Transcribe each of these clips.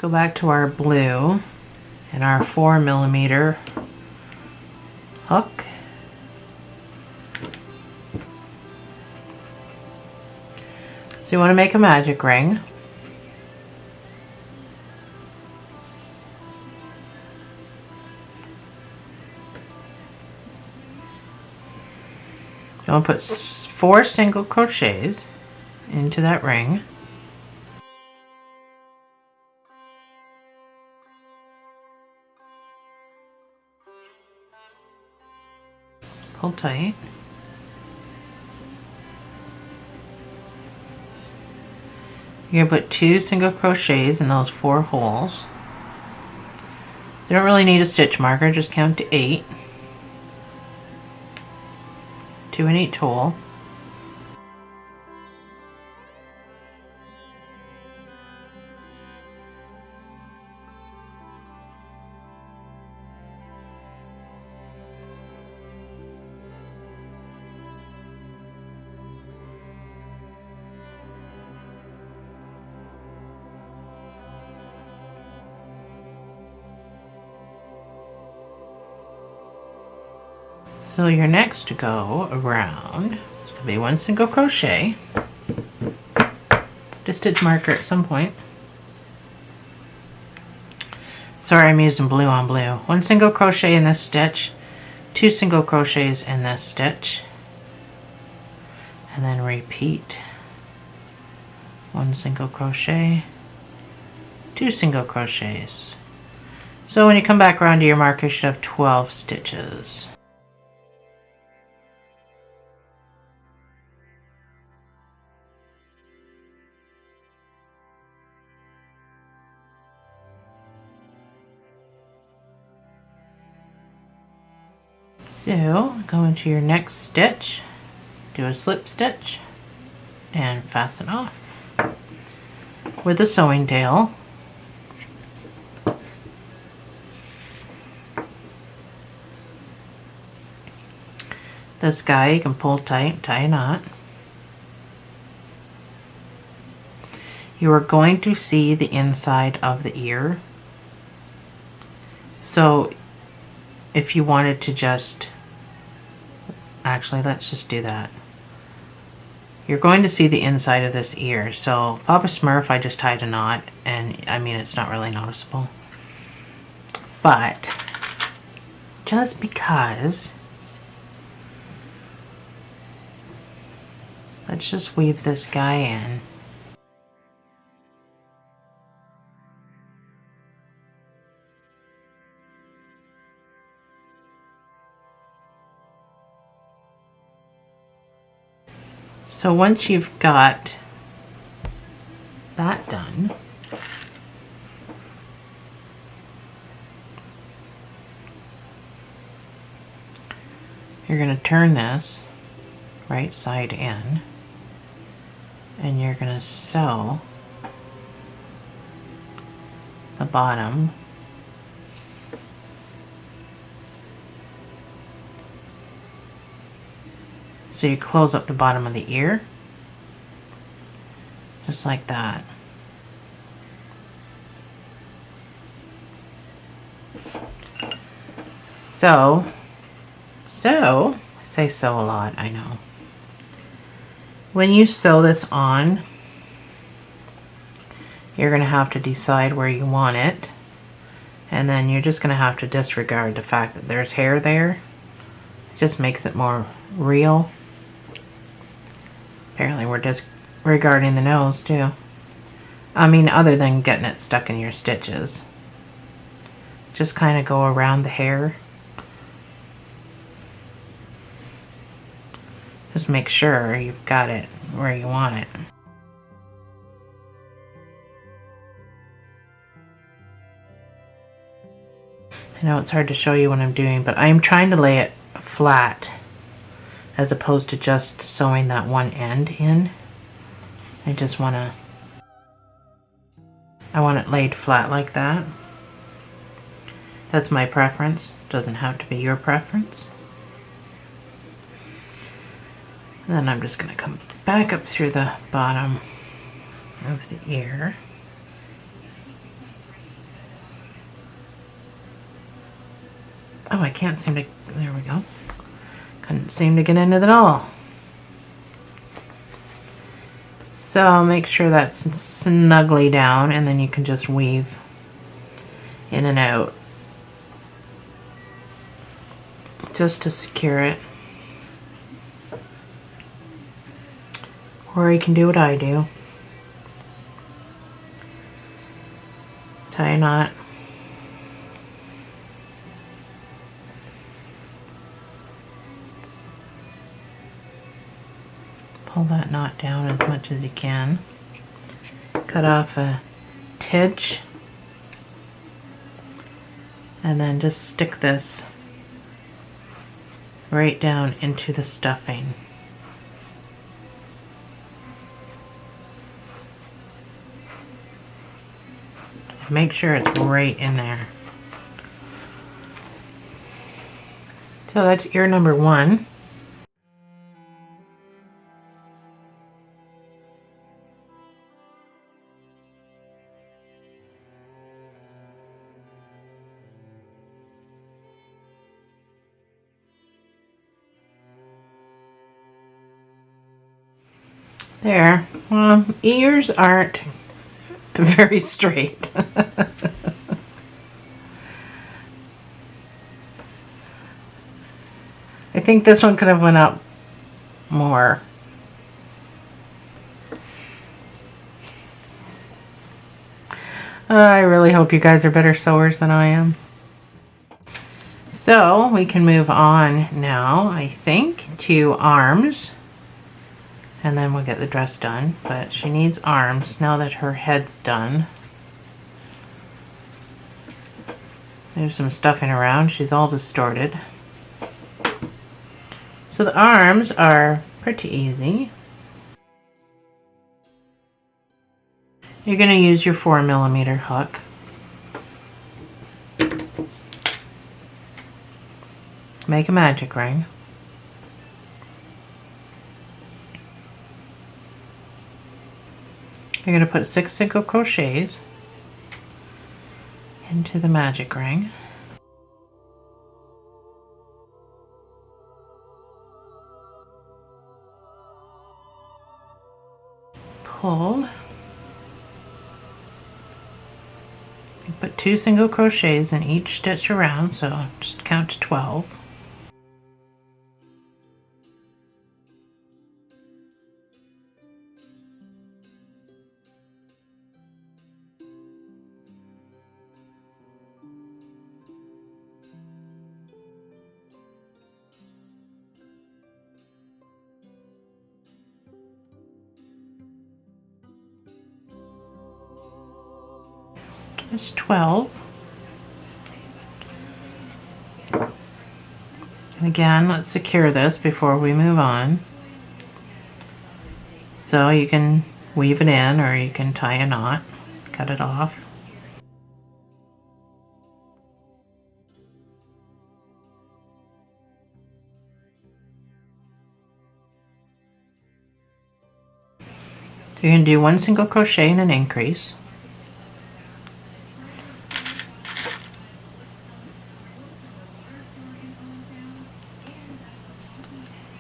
go back to our blue and our 4mm hook. So you want to make a magic ring. You want to put 4 single crochets into that ring. Pull tight. You're going to put 2 single crochets in those 4 holes. You don't really need a stitch marker, just count to 8. 2 in each hole. So your next go around is going to be 1 single crochet, just stitch marker at some point. Sorry, I'm using blue on blue. 1 single crochet in this stitch, 2 single crochets in this stitch, and then repeat. 1 single crochet, 2 single crochets. So when you come back around to your mark, you should have 12 stitches. So go into your next stitch, do a slip stitch, and fasten off with a sewing tail. This guy you can pull tight, tie a knot. You are going to see the inside of the ear. So if you wanted to just, actually let's just do that. You're going to see the inside of this ear. So Papa Smurf, I just tied a knot, and I mean it's not really noticeable. But just because, let's just weave this guy in. So once you've got that done, you're going to turn this right side in, and you're going to sew the bottom so you close up the bottom of the ear, just like that. So, I say sew a lot, I know. When you sew this on, you're going to have to decide where you want it, and then you're just going to have to disregard the fact that there's hair there. It just makes it more real. Apparently we're disregarding the nose too. I mean, other than getting it stuck in your stitches. Just kind of go around the hair. Just make sure you've got it where you want it. I know it's hard to show you what I'm doing, but I'm trying to lay it flat as opposed to just sewing that one end in. I just want it laid flat like that. That's my preference. Doesn't have to be your preference. And then I'm just going to come back up through the bottom of the ear. I can't seem to, there we go. Couldn't seem to get into it at all. So make sure that's snugly down, and then you can just weave in and out just to secure it. Or you can do what I do. Tie a knot. Pull that knot down as much as you can. Cut off a tidge. And then just stick this right down into the stuffing. Make sure it's right in there. So that's ear number 1. There. Ears aren't very straight. I think this one could have went up more. I really hope you guys are better sewers than I am. So we can move on now, I think, to arms. And then we'll get the dress done. But she needs arms now that her head's done. There's some stuffing around. She's all distorted. So the arms are pretty easy. You're going to use your 4mm hook. Make a magic ring. You're going to put 6 single crochets into the magic ring. Pull. You put 2 single crochets in each stitch around, so just count to 12. It's 12. And again, let's secure this before we move on. So you can weave it in, or you can tie a knot, cut it off. So you're going to do 1 single crochet and an increase.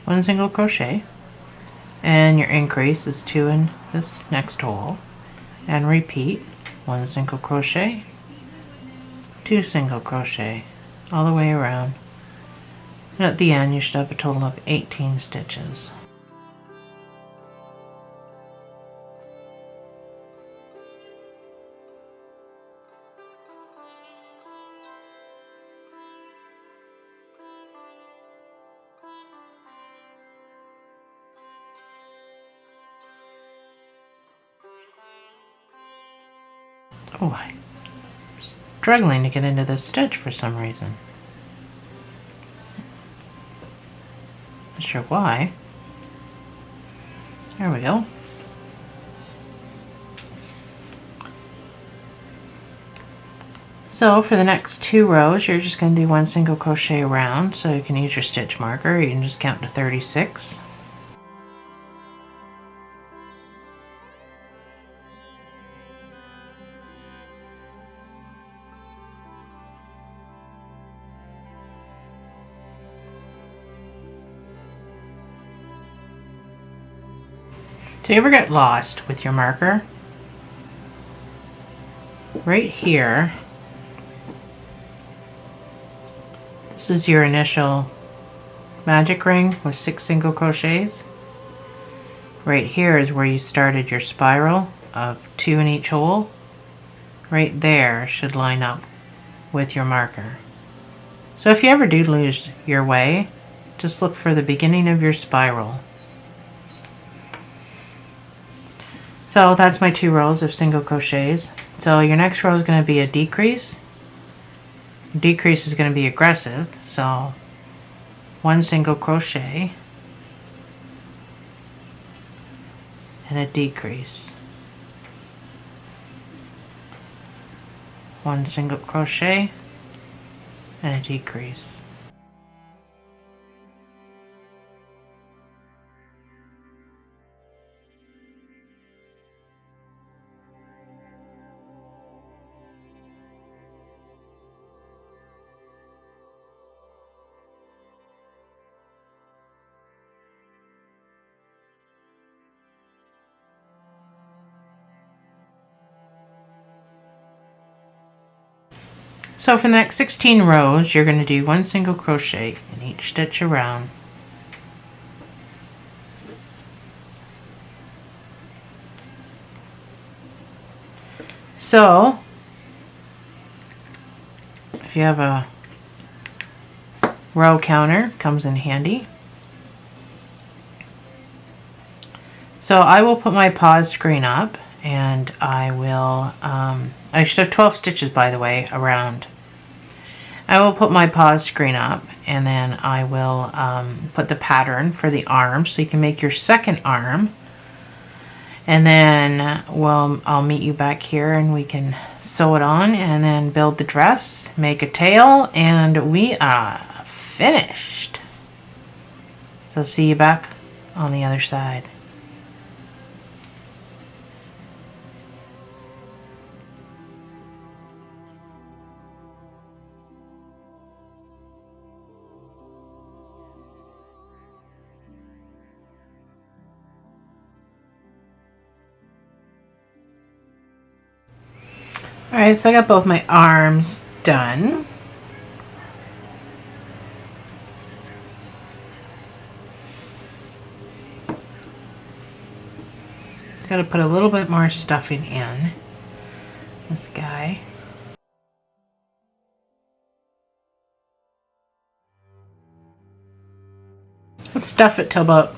One single crochet, and your increase is 2 in this next hole, and repeat 1 single crochet, 2 single crochet all the way around, and at the end you should have a total of 18 stitches. Oh, I'm struggling to get into this stitch for some reason. Not sure why. There we go. So for the next 2 rows, you're just going to do 1 single crochet around, so you can use your stitch marker. You can just count to 36. So you ever get lost with your marker? Right here, this is your initial magic ring with 6 single crochets. Right here is where you started your spiral of 2 in each hole. Right there should line up with your marker. So if you ever do lose your way, just look for the beginning of your spiral. So that's my 2 rows of single crochets. So your next row is going to be a decrease. Decrease is going to be aggressive, so 1 single crochet and a decrease. 1 single crochet and a decrease. So for the next 16 rows, you're going to do 1 single crochet in each stitch around. So if you have a row counter, comes in handy. So I will put my pause screen up, and I will, I should have 12 stitches, by the way, around. I will put my pause screen up, and then I will put the pattern for the arm, so you can make your second arm. And then I'll meet you back here, and we can sew it on, and then build the dress, make a tail, and we are finished. So see you back on the other side. Alright, so I got both my arms done. Got to put a little bit more stuffing in this guy. Let's stuff it till about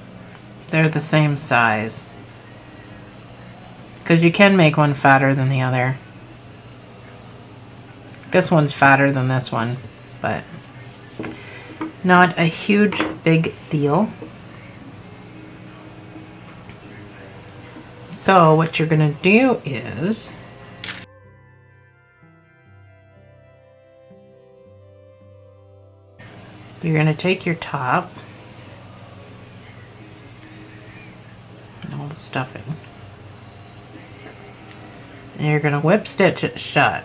they're the same size, because you can make one fatter than the other. This one's fatter than this one, but not a huge big deal. So what you're going to do is you're going to take your top and all the stuffing, and you're going to whip stitch it shut.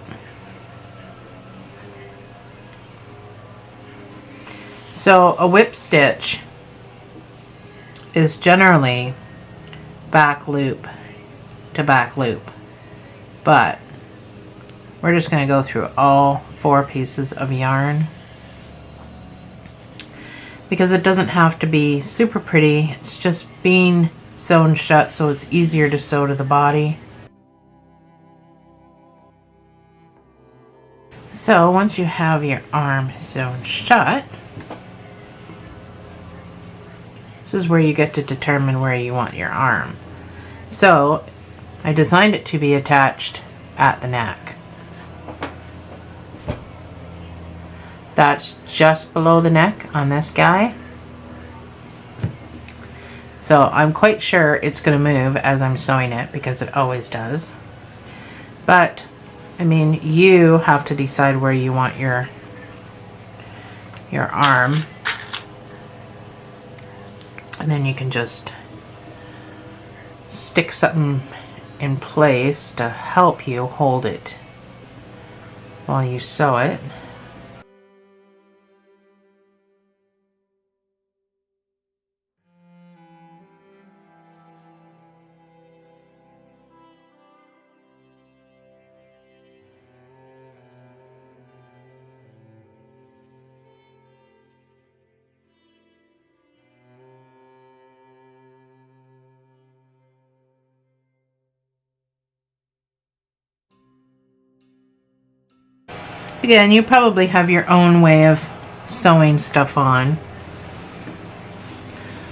So a whip stitch is generally back loop to back loop, but we're just going to go through all 4 pieces of yarn because it doesn't have to be super pretty. It's just being sewn shut so it's easier to sew to the body. So once you have your arm sewn shut, this is where you get to determine where you want your arm. So I designed it to be attached at the neck. That's just below the neck on this guy. So I'm quite sure it's going to move as I'm sewing it, because it always does. But I mean, you have to decide where you want your arm. And then you can just stick something in place to help you hold it while you sew it. Again, you probably have your own way of sewing stuff on.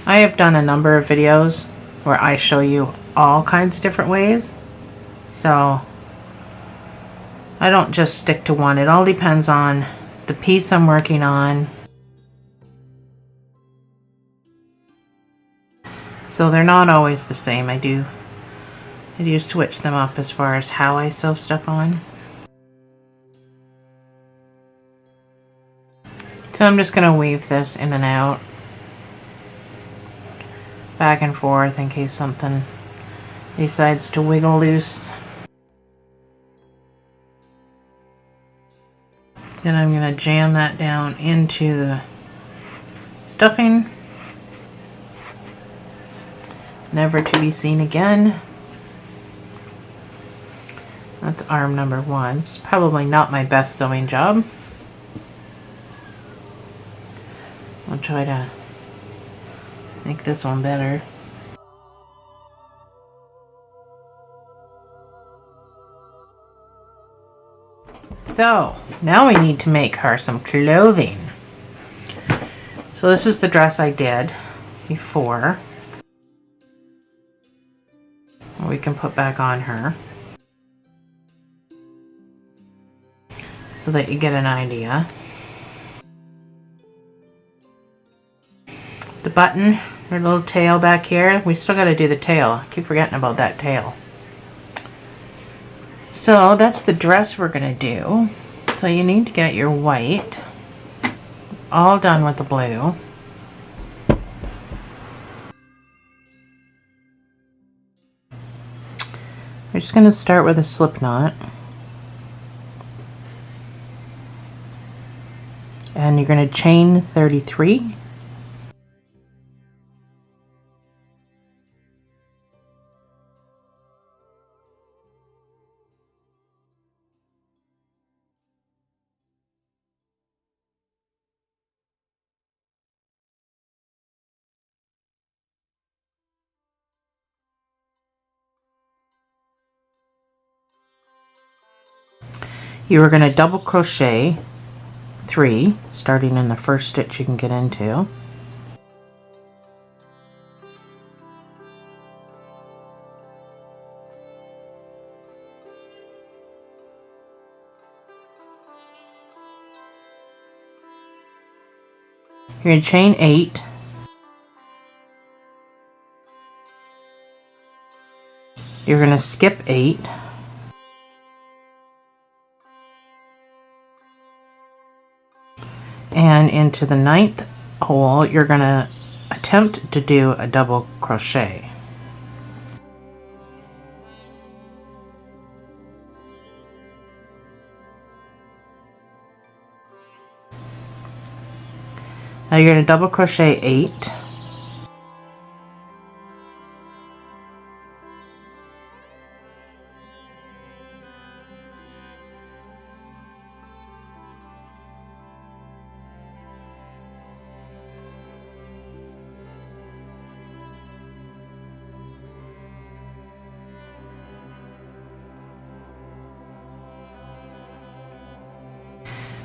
I have done a number of videos where I show you all kinds of different ways. So I don't just stick to one. It all depends on the piece I'm working on. So they're not always the same. I do switch them up as far as how I sew stuff on. So I'm just going to weave this in and out, back and forth, in case something decides to wiggle loose. Then I'm going to jam that down into the stuffing, never to be seen again. That's arm number 1. It's probably not my best sewing job. I'll try to make this one better. So, now we need to make her some clothing. So this is the dress I did before. We can put back on her, so that you get an idea. The button, her little tail back here, we still got to do the tail. I keep forgetting about that tail. So that's the dress we're going to do. So you need to get your white all done with the blue. We're just going to start with a slip knot. And you're going to chain 33. You are going to double crochet 3, starting in the first stitch you can get into. You're going to chain 8. You're going to skip 8. And into the 9th hole, you're going to attempt to do a double crochet. Now you're going to double crochet 8.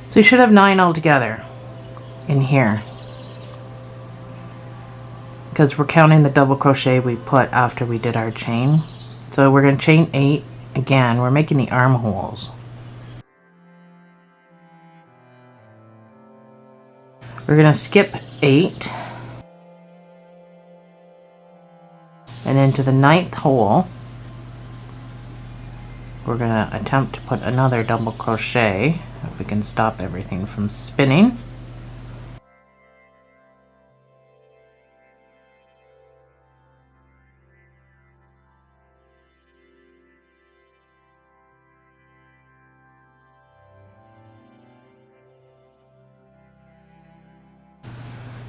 So you should have 9 altogether in here, because we're counting the double crochet we put after we did our chain. So we're going to chain 8 again. We're making the armholes. We're going to skip 8 and into the 9th hole we're going to attempt to put another double crochet, if we can stop everything from spinning.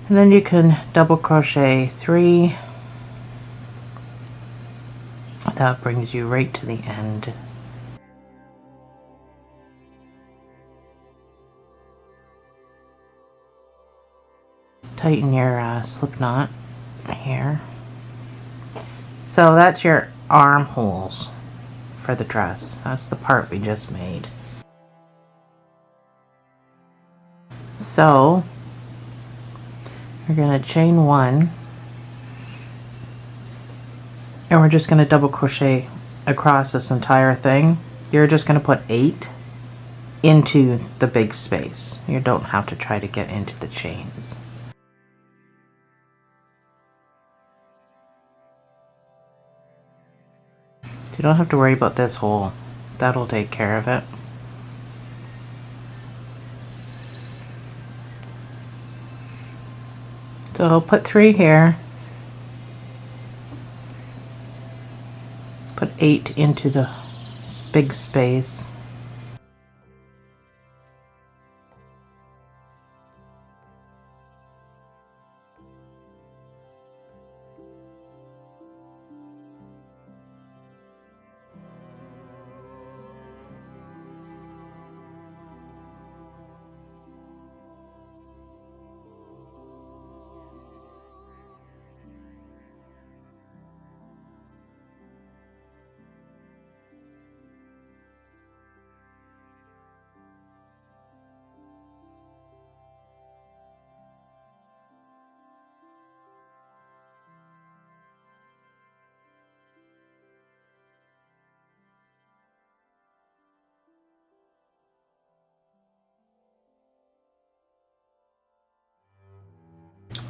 And then you can double crochet 3. That brings you right to the end. Tighten your slip knot here. So that's your armholes for the dress. That's the part we just made. So you're going to chain 1, and we're just going to double crochet across this entire thing. You're just going to put 8 into the big space. You don't have to try to get into the chains. You don't have to worry about this hole. That'll take care of it. So I'll put 3 here. Put 8 into the big space.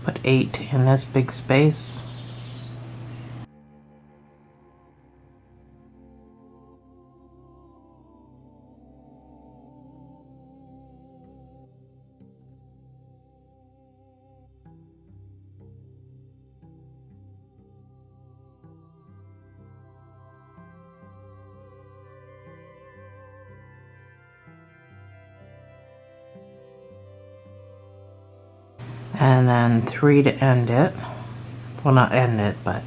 Put 8 in this big space. And then 3 to end it. Well, not end it, but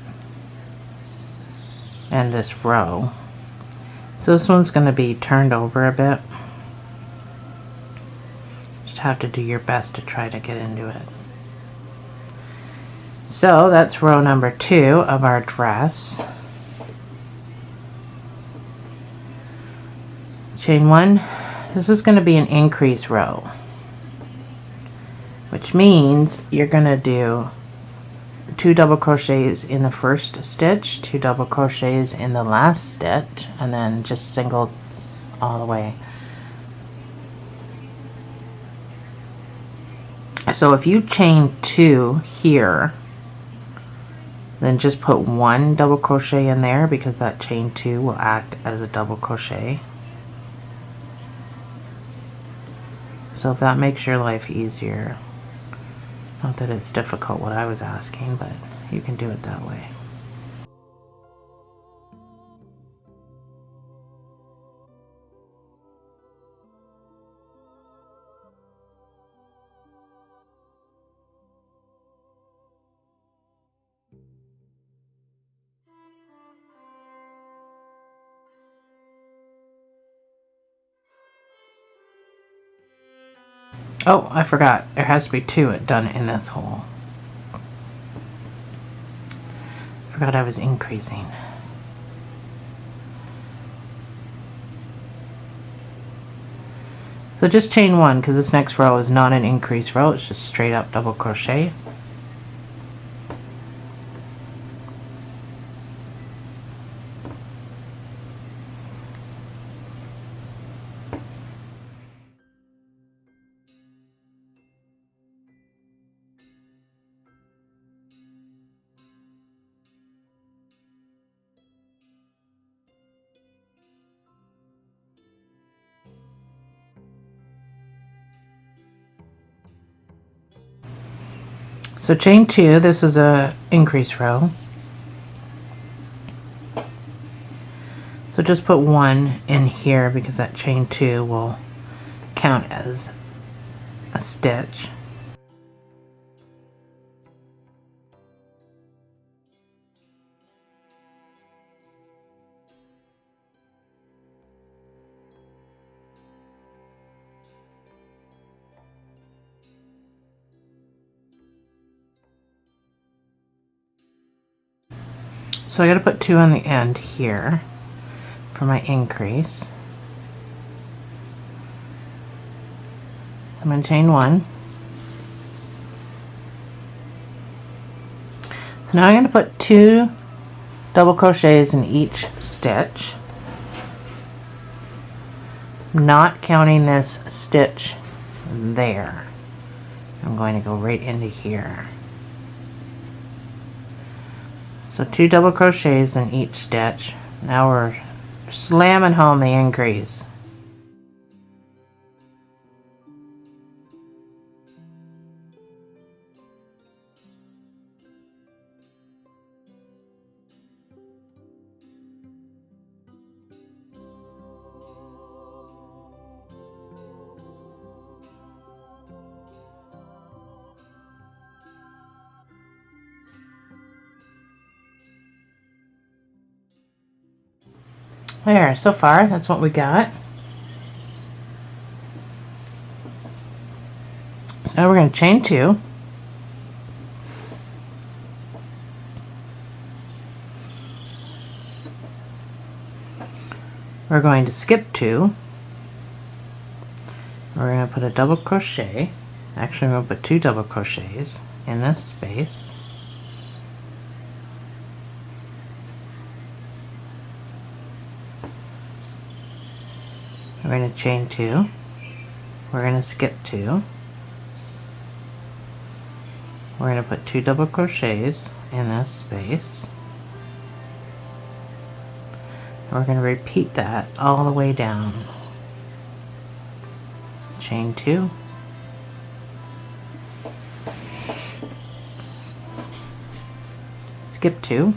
end this row. So this one's going to be turned over a bit. Just have to do your best to try to get into it. So that's row number 2 of our dress. Chain 1. This is going to be an increase row, which means you're going to do 2 double crochets in the first stitch, 2 double crochets in the last stitch, and then just single all the way. So if you chain 2 here, then just put 1 double crochet in there, because that chain 2 will act as a double crochet. So if that makes your life easier. Not that it's difficult what I was asking, but you can do it that way. Oh, I forgot. There has to be 2 done in this hole. Forgot I was increasing. So just chain 1, because this next row is not an increase row, it's just straight up double crochet. So chain 2, this is a increase row. So just put 1 in here, because that chain 2 will count as a stitch. So I gotta put 2 on the end here for my increase. I'm gonna chain 1. So now I'm going to put 2 double crochets in each stitch, not counting this stitch there. I'm going to go right into here. So 2 double crochets in each stitch. Now we're slamming home the increase. There, so far that's what we got. Now we're going to chain 2. We're going to skip 2. We're going to put a double crochet. Actually, we'll put 2 double crochets in this space. We're going to chain 2. We're going to skip 2. We're going to put 2 double crochets in this space. We're going to repeat that all the way down. Chain 2. Skip 2.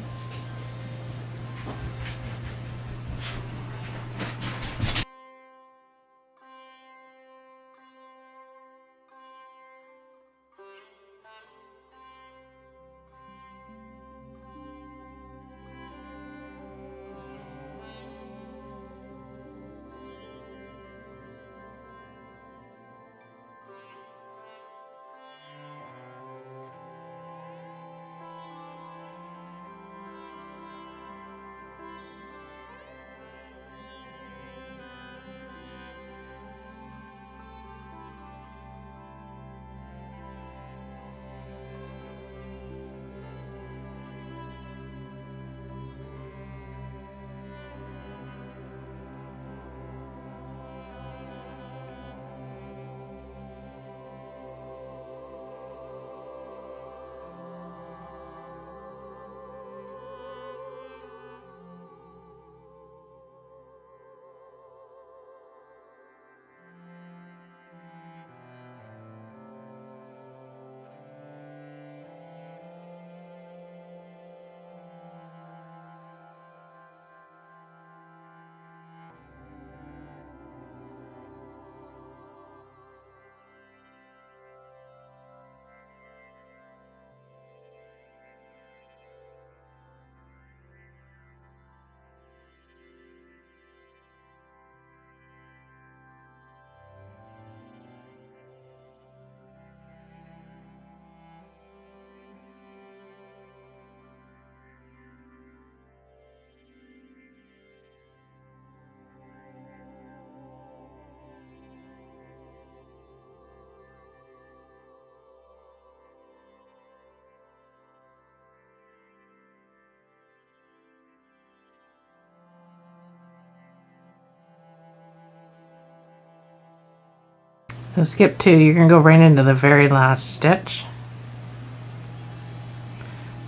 So skip 2, you're going to go right into the very last stitch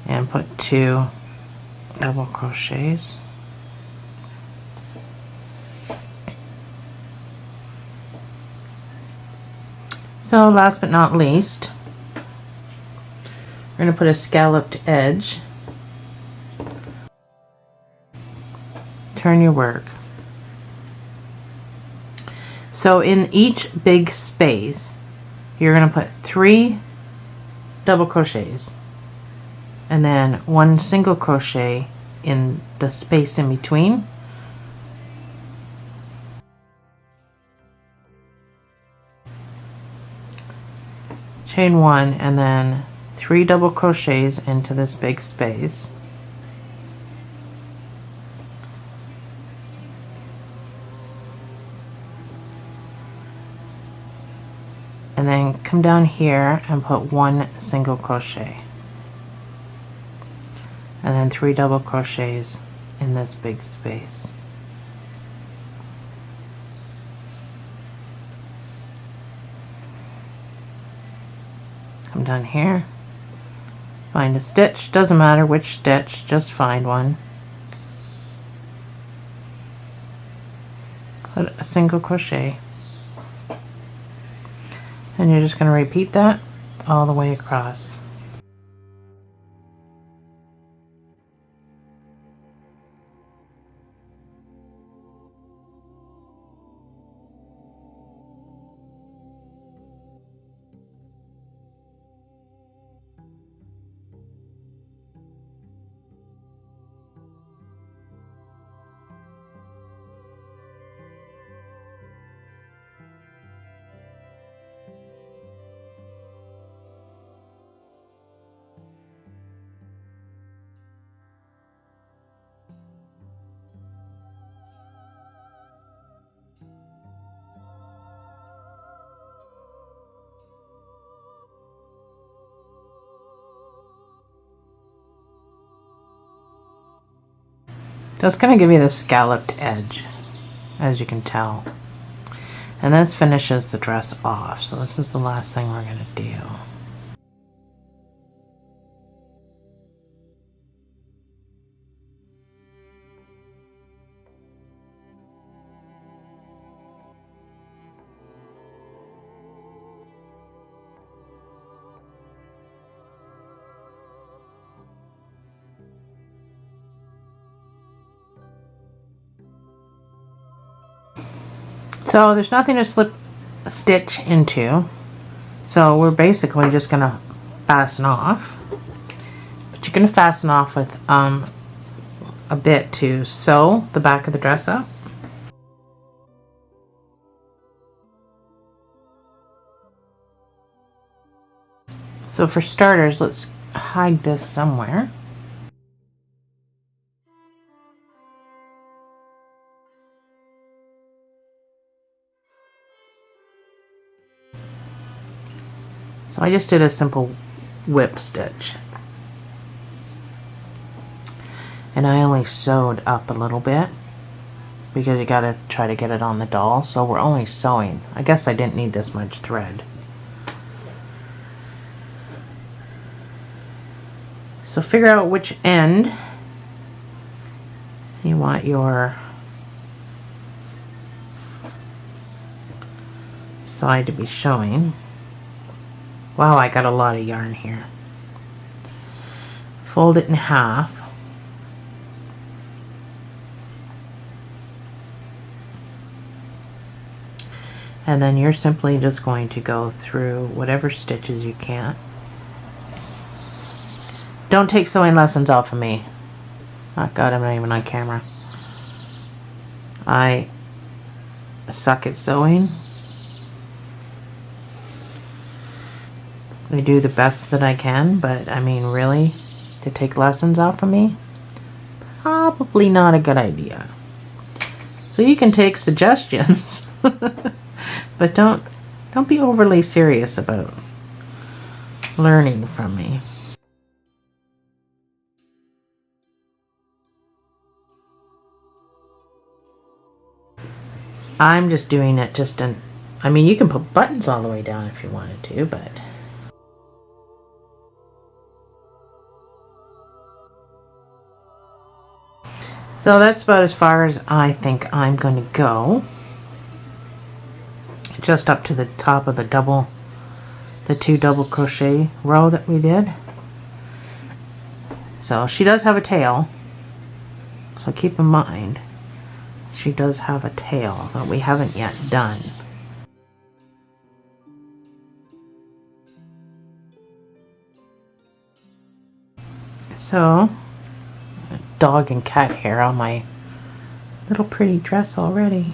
and put 2 double crochets. So last but not least, we're going to put a scalloped edge. Turn your work. So in each big space, you're going to put 3 double crochets and then 1 single crochet in the space in between. Chain 1 and then 3 double crochets into this big space. And then come down here and put 1 single crochet. and then 3 double crochets in this big space. Come down here, find a stitch, doesn't matter which stitch, just find one. Put a single crochet, and you're just going to repeat that all the way across. So it's going to give you the scalloped edge, as you can tell. And this finishes the dress off, so this is the last thing we're going to do. So there's nothing to slip a stitch into, so we're basically just going to fasten off. But you're going to fasten off with a bit to sew the back of the dress up. So for starters, let's hide this somewhere. So I just did a simple whip stitch. And I only sewed up a little bit because you gotta try to get it on the doll. So we're only sewing. I guess I didn't need this much thread. So figure out which end you want your side to be showing. Wow, I got a lot of yarn here. Fold it in half. And then you're simply just going to go through whatever stitches you can. Don't take sewing lessons off of me. Oh God, I'm not even on camera. I suck at sewing. I do the best that I can, but I mean, really, to take lessons off of me? Probably not a good idea. So you can take suggestions, but don't be overly serious about learning from me. I'm just doing it just in, I mean, you can put buttons all the way down if you wanted to, but so that's about as far as I think I'm going to go. Just up to the top of the 2 double crochet row that we did. So she does have a tail. So keep in mind, she does have a tail that we haven't yet done. So, dog and cat hair on my little pretty dress already.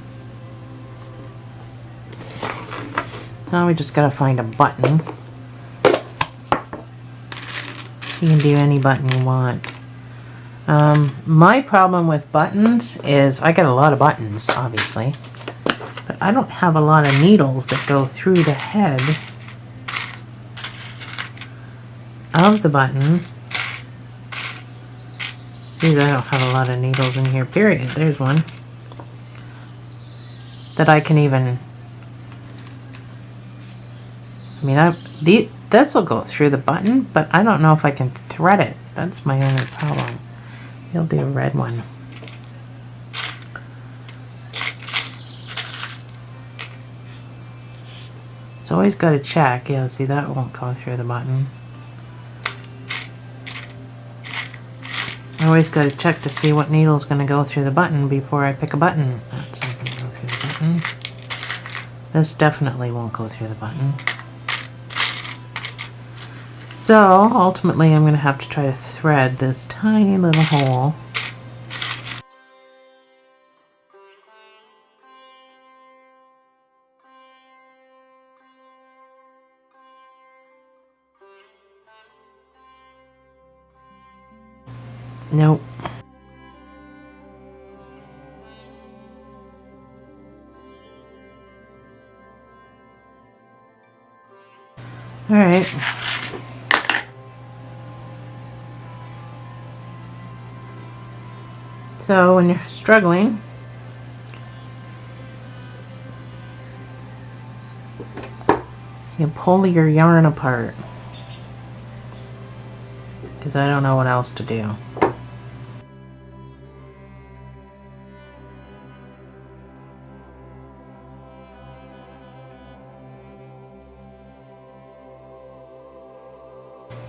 Now we just gotta find a button. You can do any button you want. My problem with buttons is I got a lot of buttons, obviously, but I don't have a lot of needles that go through the head of the button Geez, I don't have a lot of needles in here, period. There's one. That I can even... I mean, this will go through the button, but I don't know if I can thread it. That's my only problem. You'll do a red one. So always got to check. Yeah, see, that won't go through the button. I always got to check to see what needle's going to go through the button before I pick a button. That's not going to go through the button. This definitely won't go through the button. So ultimately I'm going to have to try to thread this tiny little hole. Nope. Alright. So when you're struggling, you pull your yarn apart, because I don't know what else to do.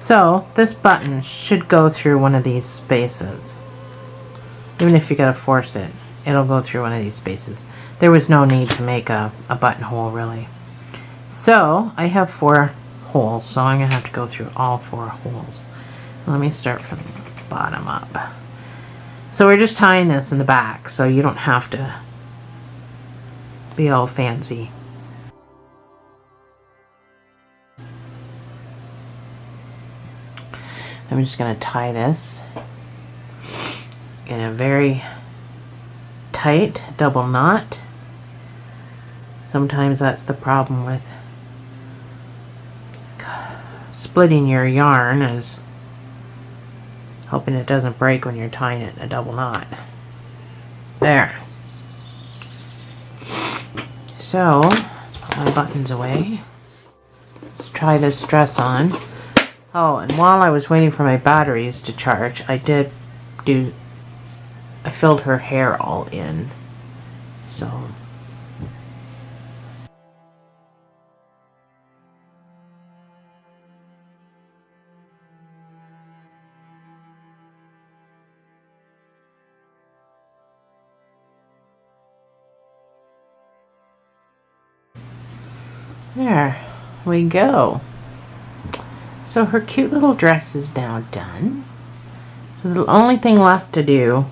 So this button should go through one of these spaces. Even if you gotta force it, it'll go through one of these spaces. There was no need to make a buttonhole, really. So I have 4 holes, so I'm gonna have to go through all 4 holes. Let me start from the bottom up. So we're just tying this in the back, so you don't have to be all fancy. I'm just gonna tie this in a very tight double knot. Sometimes that's the problem with splitting your yarn, is hoping it doesn't break when you're tying it in a double knot. There. So, let's put my buttons away. Let's try this dress on. Oh, and while I was waiting for my batteries to charge, I filled her hair all in. So there we go. So her cute little dress is now done. So the only thing left to do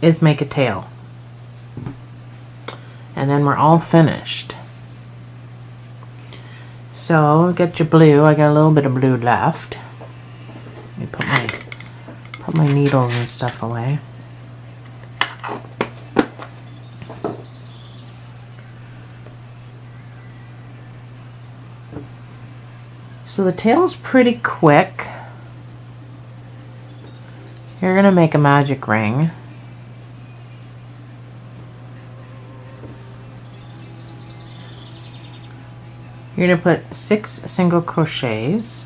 is make a tail. And then we're all finished. So get your blue. I got a little bit of blue left. Let me put my needles and stuff away. So the tail's pretty quick. You're gonna make a magic ring. You're gonna put 6 single crochets.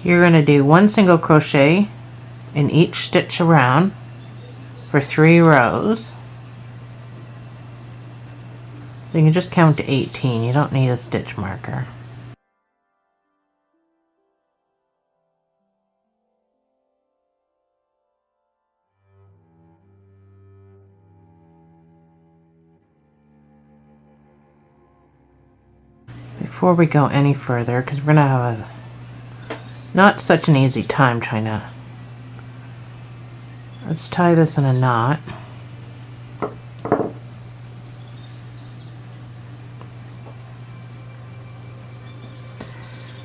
You're gonna do 1 single crochet in each stitch around for 3 rows. So you can just count to 18. You don't need a stitch marker. Before we go any further, because we're gonna have not such an easy time trying to... Let's tie this in a knot. So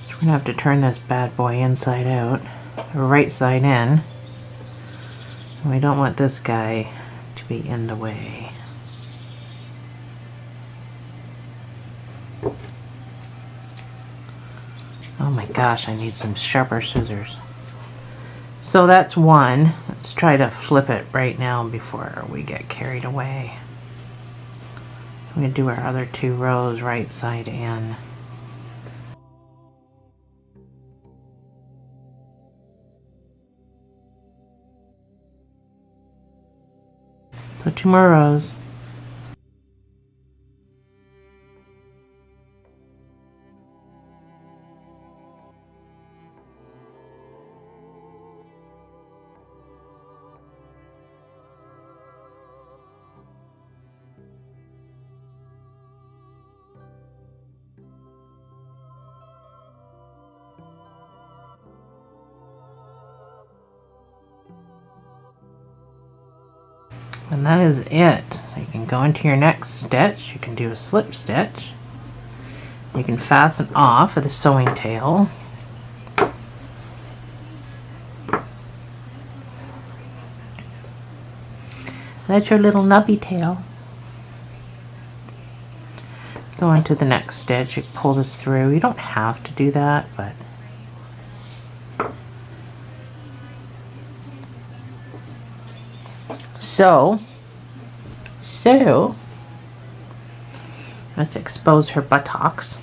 we're gonna have to turn this bad boy inside out, or right side in. And we don't want this guy to be in the way. Oh my gosh, I need some sharper scissors. So that's one. Let's try to flip it right now before we get carried away. I'm going to do our other 2 rows right side in. So 2 more rows. And that is it. So you can go into your next stitch, you can do a slip stitch, you can fasten off with a sewing tail. That's your little nubby tail. Go into the next stitch, you pull this through. You don't have to do that, but So let's expose her buttocks.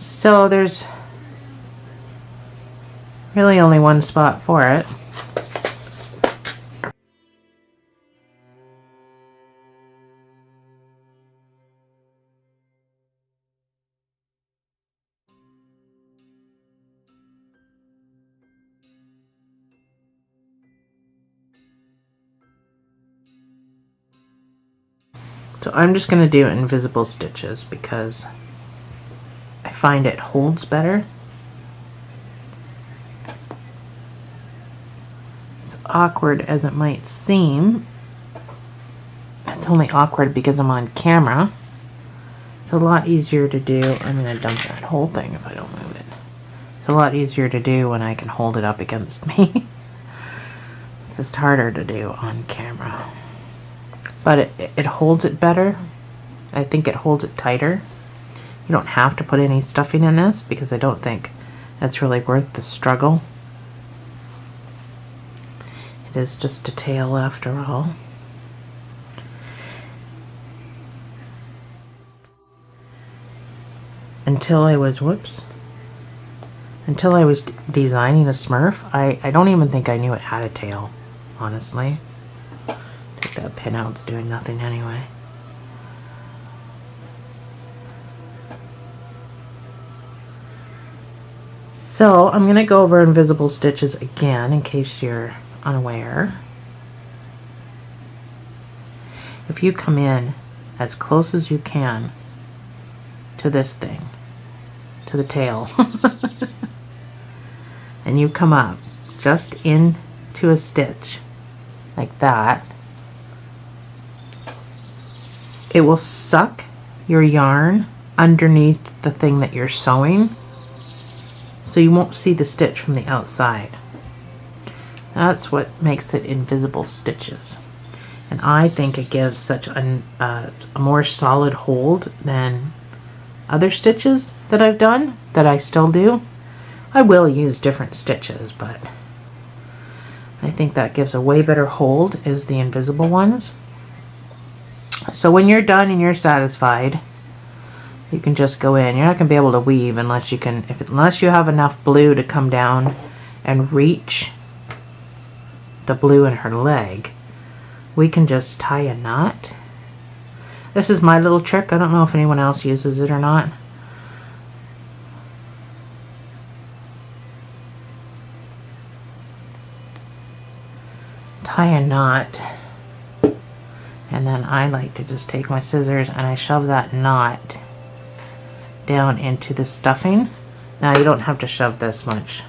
So there's really only one spot for it. So I'm just going to do invisible stitches because I find it holds better. As awkward as it might seem, it's only awkward because I'm on camera. It's a lot easier to do. I'm going to dump that whole thing if I don't move it. It's a lot easier to do when I can hold it up against me. It's just harder to do on camera. But it holds it better. I think it holds it tighter. You don't have to put any stuffing in this because I don't think that's really worth the struggle. It is just a tail after all. Until I was designing a Smurf, I don't even think I knew it had a tail, honestly. Take that pin out, it's doing nothing anyway. So I'm going to go over invisible stitches again in case you're unaware. If you come in as close as you can to this thing, to the tail, and you come up just into a stitch like that, it will suck your yarn underneath the thing that you're sewing, so you won't see the stitch from the outside. That's what makes it invisible stitches. And I think it gives such a more solid hold than other stitches that I've done, that I still do. I will use different stitches, but I think that gives a way better hold, is the invisible ones. So when you're done and you're satisfied, you can just go in. You're not going to be able to weave unless you can, unless you have enough blue to come down and reach the blue in her leg. We can just tie a knot. This is my little trick. I don't know if anyone else uses it or not. Tie a knot. And then I like to just take my scissors and I shove that knot down into the stuffing. Now you don't have to shove this much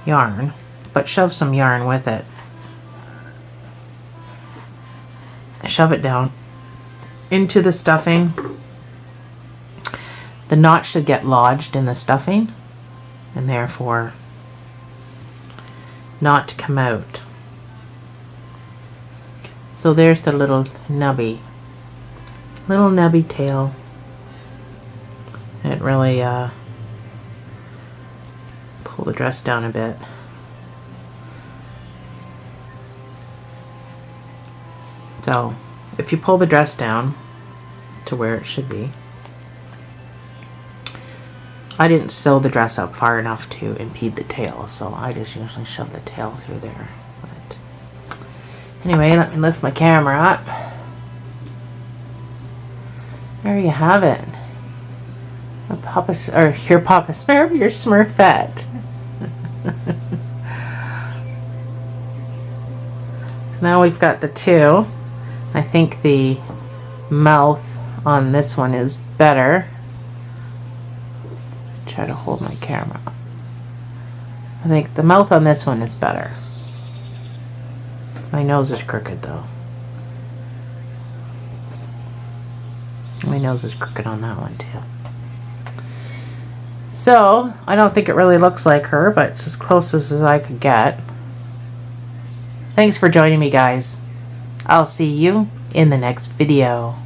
yarn, but shove some yarn with it. Shove it down into the stuffing. The knot should get lodged in the stuffing and therefore not come out. So there's the little nubby tail. It really Pull the dress down a bit. So, if you pull the dress down to where it should be, I didn't sew the dress up far enough to impede the tail, so I just usually shove the tail through there. But anyway, let me lift my camera up. There you have it. Your Papa Smurf, your Smurfette. So now we've got the two. I think the mouth on this one is better. Try to hold my camera up. I think the mouth on this one is better. My nose is crooked though. My nose is crooked on that one too. So, I don't think it really looks like her, but it's as close as I could get. Thanks for joining me, guys. I'll see you in the next video.